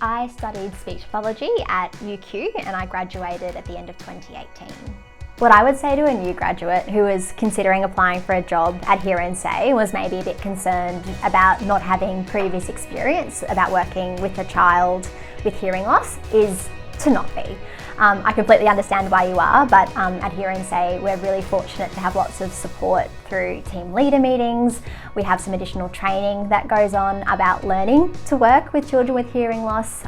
I studied speech pathology at UQ and I graduated at the end of 2018. What I would say to a new graduate who was considering applying for a job at Hear and Say was maybe a bit concerned about not having previous experience about working with a child with hearing loss is to not be. I completely understand why you are, but at Hear and Say we're really fortunate to have lots of support through team leader meetings. We have some additional training that goes on about learning to work with children with hearing loss.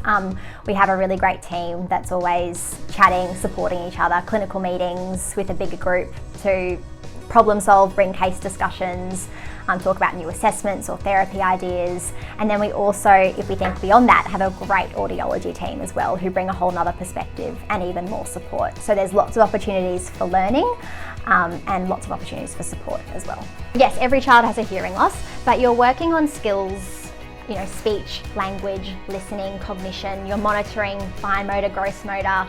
We have a really great team that's always chatting, supporting each other, clinical meetings with a bigger group to problem solve, bring case discussions, talk about new assessments or therapy ideas. And then we also, if we think beyond that, have a great audiology team as well who bring a whole nother perspective and even more support. So there's lots of opportunities for learning and lots of opportunities for support as well. Yes, every child has a hearing loss, but you're working on skills, speech, language, listening, cognition. You're monitoring fine motor, gross motor,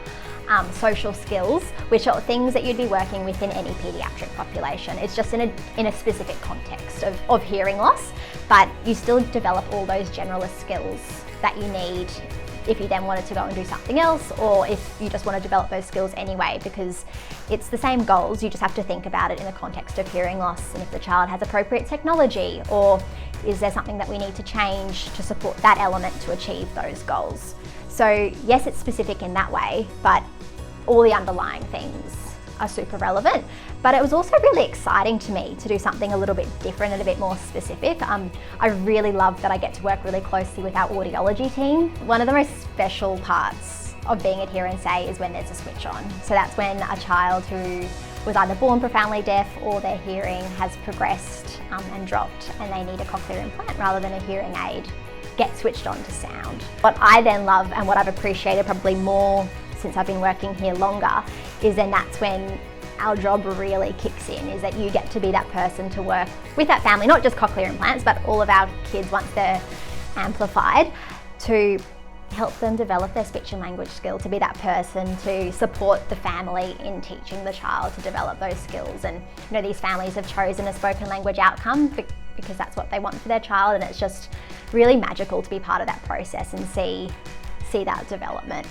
social skills, which are things that you'd be working with in any paediatric population. It's just in a specific context of hearing loss, but you still develop all those generalist skills that you need if you then wanted to go and do something else, or if you just want to develop those skills anyway, because it's the same goals, you just have to think about it in the context of hearing loss, and if the child has appropriate technology, or is there something that we need to change to support that element to achieve those goals. So yes, it's specific in that way, but all the underlying things are super relevant. But it was also really exciting to me to do something a little bit different and a bit more specific. I really love that I get to work really closely with our audiology team. One of the most special parts of being at Hear and Say is when there's a switch on. So that's when a child who was either born profoundly deaf or their hearing has progressed and dropped and they need a cochlear implant rather than a hearing aid get switched on to sound. What I then love and what I've appreciated probably more since I've been working here longer is then that's when our job really kicks in, is that you get to be that person to work with that family, not just cochlear implants, but all of our kids once they're amplified, to help them develop their speech and language skill, to be that person to support the family in teaching the child to develop those skills. And these families have chosen a spoken language outcome because that's what they want for their child, and it's just really magical to be part of that process and see that development.